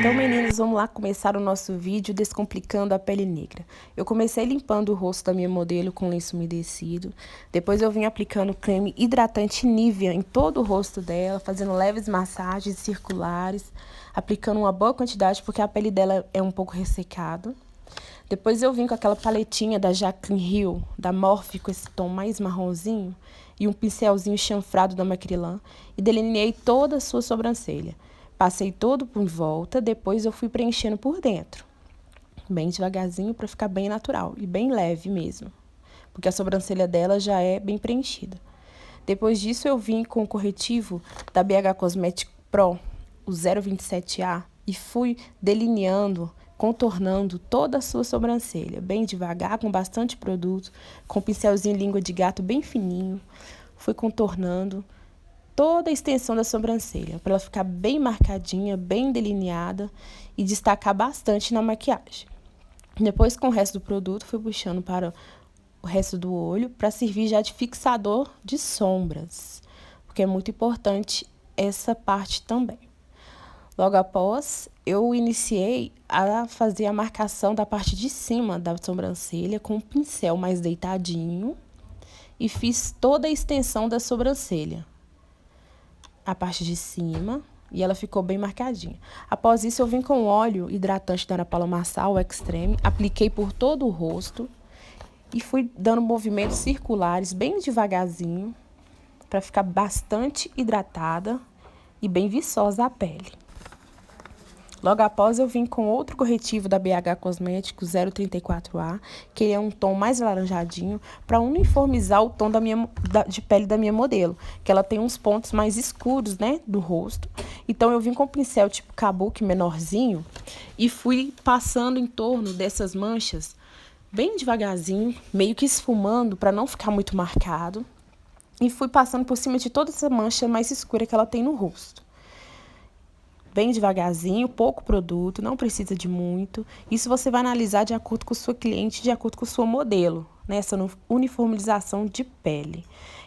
Então, meninas, vamos lá começar o nosso vídeo descomplicando a pele negra. Eu comecei limpando o rosto da minha modelo com lenço umedecido. Depois eu vim aplicando creme hidratante Nivea em todo o rosto dela, fazendo leves massagens circulares, aplicando uma boa quantidade porque a pele dela é um pouco ressecada. Depois eu vim com aquela paletinha da Jaclyn Hill, da Morphe, com esse tom mais marronzinho, e um pincelzinho chanfrado da Macrylan, e delineei toda a sua sobrancelha. Passei todo por volta, depois eu fui preenchendo por dentro. Bem devagarzinho para ficar bem natural e bem leve mesmo, porque a sobrancelha dela já é bem preenchida. Depois disso eu vim com o corretivo da BH Cosmetics Pro, o 027A, e fui delineando, contornando toda a sua sobrancelha, bem devagar, com bastante produto, com pincelzinho língua de gato bem fininho. Fui contornando toda a extensão da sobrancelha, para ela ficar bem marcadinha, bem delineada e destacar bastante na maquiagem. Depois, com o resto do produto, fui puxando para o resto do olho, para servir já de fixador de sombras, porque é muito importante essa parte também. Logo após, eu iniciei a fazer a marcação da parte de cima da sobrancelha com um pincel mais deitadinho e fiz toda a extensão da sobrancelha, a parte de cima, e ela ficou bem marcadinha. Após isso, eu vim com óleo hidratante da Ana Paula Marçal, o Extreme, apliquei por todo o rosto e fui dando movimentos circulares bem devagarzinho para ficar bastante hidratada e bem viçosa a pele. Logo após, eu vim com outro corretivo da BH Cosméticos 034A, que é um tom mais alaranjadinho, para uniformizar o tom de pele da minha modelo, que ela tem uns pontos mais escuros, né, do rosto. Então, eu vim com um pincel tipo kabuki menorzinho e fui passando em torno dessas manchas, bem devagarzinho, meio que esfumando, para não ficar muito marcado. E fui passando por cima de toda essa mancha mais escura que ela tem no rosto. Bem devagarzinho, pouco produto, não precisa de muito. Isso você vai analisar de acordo com sua cliente, de acordo com o seu modelo, né? Essa uniformização de pele.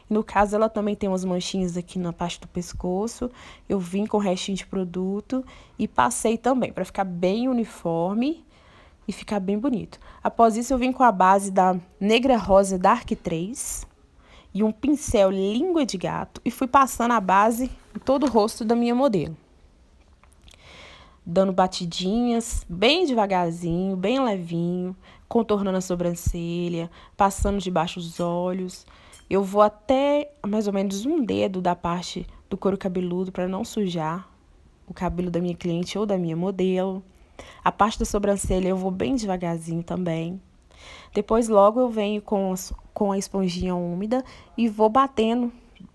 E no caso, ela também tem umas manchinhas aqui na parte do pescoço. Eu vim com o restinho de produto e passei também, para ficar bem uniforme e ficar bem bonito. Após isso, eu vim com a base da Negra Rosa Dark 3 e um pincel língua de gato e fui passando a base em todo o rosto da minha modelo, dando batidinhas, bem devagarzinho, bem levinho, contornando a sobrancelha, passando debaixo dos olhos. Eu vou até mais ou menos um dedo da parte do couro cabeludo para não sujar o cabelo da minha cliente ou da minha modelo. A parte da sobrancelha eu vou bem devagarzinho também. Depois logo eu venho com a esponjinha úmida e vou batendo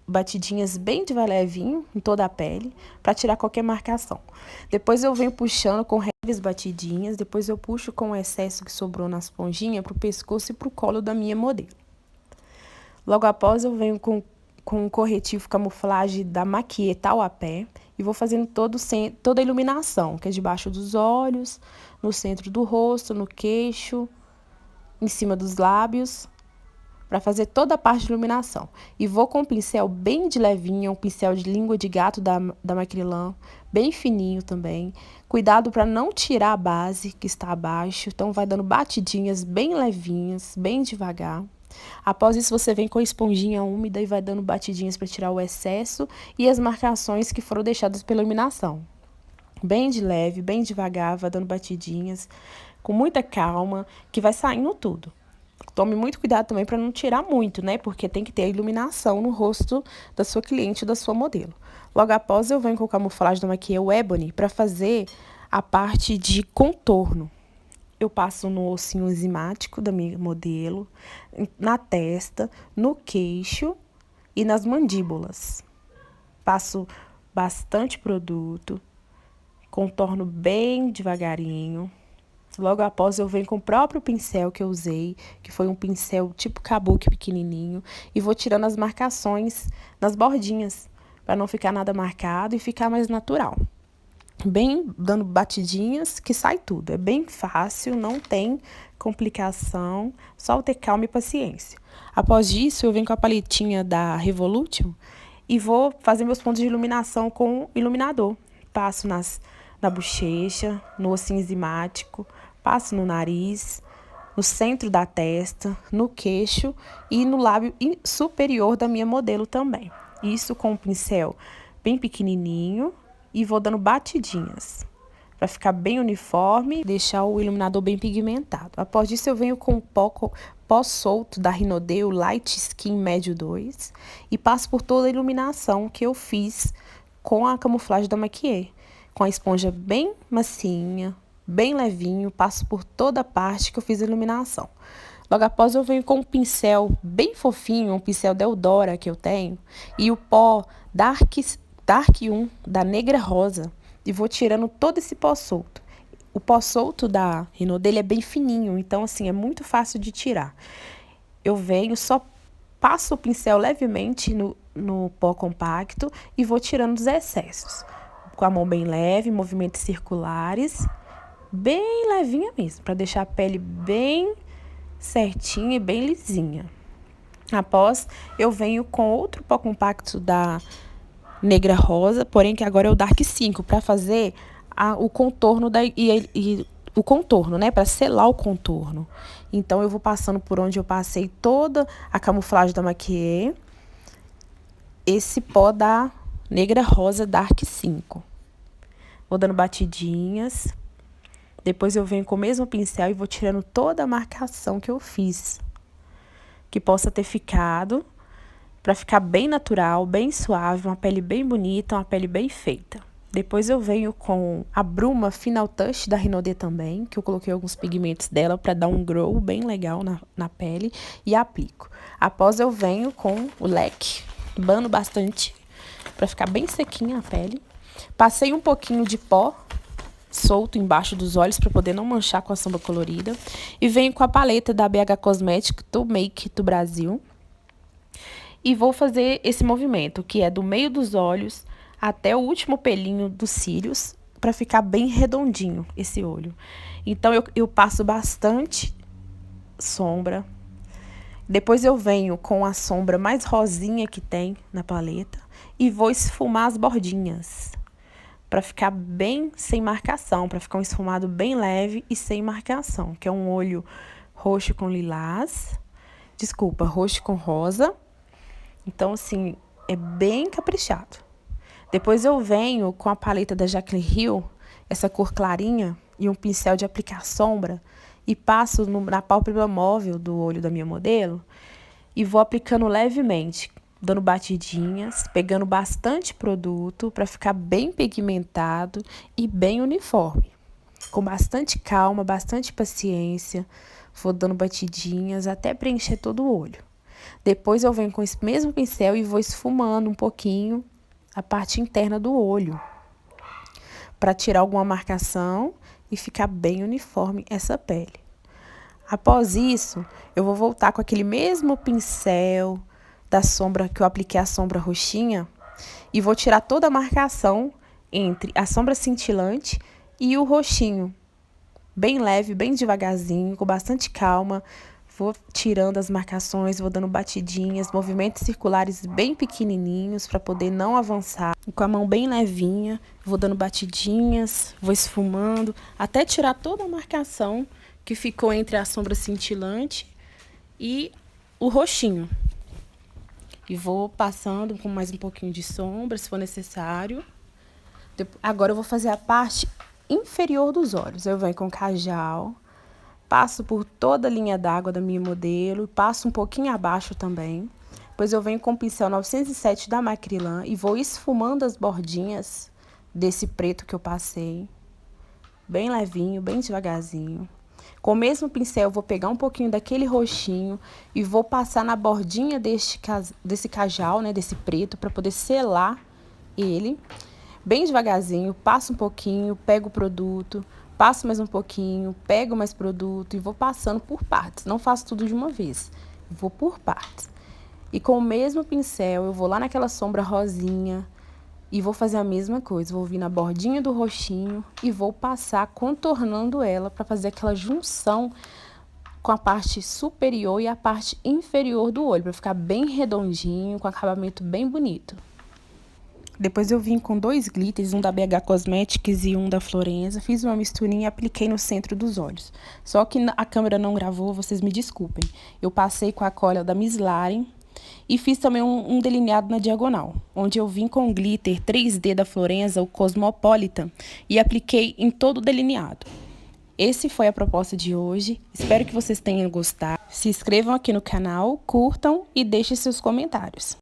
batidinhas bem de levinho em toda a pele, para tirar qualquer marcação. Depois eu venho puxando com leves batidinhas, depois eu puxo com o excesso que sobrou na esponjinha para o pescoço e para o colo da minha modelo. Logo após eu venho com o corretivo camuflagem da Maquia Tauapé e vou fazendo toda a iluminação, que é debaixo dos olhos, no centro do rosto, no queixo, em cima dos lábios, para fazer toda a parte de iluminação. E vou com um pincel bem de levinho, um pincel de língua de gato da Macrylan, bem fininho também. Cuidado para não tirar a base que está abaixo, então vai dando batidinhas bem levinhas, bem devagar. Após isso, você vem com a esponjinha úmida e vai dando batidinhas para tirar o excesso e as marcações que foram deixadas pela iluminação. Bem de leve, bem devagar, vai dando batidinhas, com muita calma, que vai saindo tudo. Tome muito cuidado também para não tirar muito, né? Porque tem que ter a iluminação no rosto da sua cliente, da sua modelo. Logo após, eu venho com o camuflagem da Maquia o Ebony para fazer a parte de contorno. Eu passo no ossinho enzimático da minha modelo, na testa, no queixo e nas mandíbulas. Passo bastante produto, contorno bem devagarinho. Logo após, eu venho com o próprio pincel que eu usei, que foi um pincel tipo kabuki pequenininho, e vou tirando as marcações nas bordinhas, para não ficar nada marcado e ficar mais natural. Bem dando batidinhas que sai tudo. É bem fácil, não tem complicação, só ter calma e paciência. Após isso, eu venho com a paletinha da Revolution e vou fazer meus pontos de iluminação com iluminador. Passo na bochecha, no ossinho enzimático, passo no nariz, no centro da testa, no queixo e no lábio superior da minha modelo também. Isso com um pincel bem pequenininho e vou dando batidinhas para ficar bem uniforme, deixar o iluminador bem pigmentado. Após isso eu venho com o pó solto da Rinodê, o Light Skin Médio 2, e passo por toda a iluminação que eu fiz com a camuflagem da Maquiê, com a esponja bem macinha, bem levinho, passo por toda a parte que eu fiz a iluminação. Logo após eu venho com um pincel bem fofinho, um pincel da Eudora que eu tenho, e o pó Dark 1 da Negra Rosa, e vou tirando todo esse pó solto. O pó solto da Rinodê é bem fininho, então assim, é muito fácil de tirar. Eu venho, só passo o pincel levemente no pó compacto e vou tirando os excessos. Com a mão bem leve, movimentos circulares, bem levinha mesmo, para deixar a pele bem certinha e bem lisinha. Após, eu venho com outro pó compacto da Negra Rosa, porém que agora é o Dark 5, para fazer o contorno o contorno, né, para selar o contorno. Então eu vou passando por onde eu passei toda a camuflagem da Maquiê, esse pó da Negra Rosa Dark 5. Vou dando batidinhas. Depois eu venho com o mesmo pincel e vou tirando toda a marcação que eu fiz, que possa ter ficado, para ficar bem natural, bem suave, uma pele bem bonita, uma pele bem feita. Depois eu venho com a bruma Final Touch da Rinodê também, que eu coloquei alguns pigmentos dela para dar um glow bem legal na pele e aplico. Após eu venho com o leque, bano bastante para ficar bem sequinha a pele. Passei um pouquinho de pó solto embaixo dos olhos para poder não manchar com a sombra colorida. E venho com a paleta da BH Cosmetics do Make do Brasil. E vou fazer esse movimento, que é do meio dos olhos até o último pelinho dos cílios, para ficar bem redondinho esse olho. Então, eu passo bastante sombra. Depois eu venho com a sombra mais rosinha que tem na paleta e vou esfumar as bordinhas, para ficar bem sem marcação, para ficar um esfumado bem leve e sem marcação, que é um olho roxo com lilás, roxo com rosa. Então, assim, é bem caprichado. Depois eu venho com a paleta da Jaclyn Hill, essa cor clarinha, e um pincel de aplicar sombra, e passo na pálpebra móvel do olho da minha modelo, e vou aplicando levemente, dando batidinhas, pegando bastante produto para ficar bem pigmentado e bem uniforme. Com bastante calma, bastante paciência, vou dando batidinhas até preencher todo o olho. Depois eu venho com esse mesmo pincel e vou esfumando um pouquinho a parte interna do olho, para tirar alguma marcação e ficar bem uniforme essa pele. Após isso, eu vou voltar com aquele mesmo pincel da sombra que eu apliquei a sombra roxinha e vou tirar toda a marcação entre a sombra cintilante e o roxinho. Bem leve, bem devagarzinho, com bastante calma. Vou tirando as marcações, vou dando batidinhas, movimentos circulares bem pequenininhos para poder não avançar. E com a mão bem levinha, vou dando batidinhas, vou esfumando, até tirar toda a marcação que ficou entre a sombra cintilante e o roxinho. E vou passando com mais um pouquinho de sombra, se for necessário. Agora eu vou fazer a parte inferior dos olhos. Eu venho com cajal, passo por toda a linha d'água da minha modelo, passo um pouquinho abaixo também. Depois eu venho com o pincel 907 da Macrylan e vou esfumando as bordinhas desse preto que eu passei. Bem levinho, bem devagarzinho. Com o mesmo pincel, eu vou pegar um pouquinho daquele roxinho e vou passar na bordinha desse cajal, né, desse preto, para poder selar ele. Bem devagarzinho, passo um pouquinho, pego o produto, passo mais um pouquinho, pego mais produto e vou passando por partes. Não faço tudo de uma vez, vou por partes. E com o mesmo pincel, eu vou lá naquela sombra rosinha e vou fazer a mesma coisa. Vou vir na bordinha do roxinho e vou passar contornando ela para fazer aquela junção com a parte superior e a parte inferior do olho, para ficar bem redondinho, com acabamento bem bonito. Depois eu vim com 2 glitters, um da BH Cosmetics e um da Florenza. Fiz uma misturinha e apliquei no centro dos olhos. Só que a câmera não gravou, vocês me desculpem. Eu passei com a cola da Miss Laren e fiz também um delineado na diagonal, onde eu vim com o glitter 3D da Florenza, o Cosmopolitan, e apliquei em todo o delineado. Esse foi a proposta de hoje. Espero que vocês tenham gostado. Se inscrevam aqui no canal, curtam e deixem seus comentários.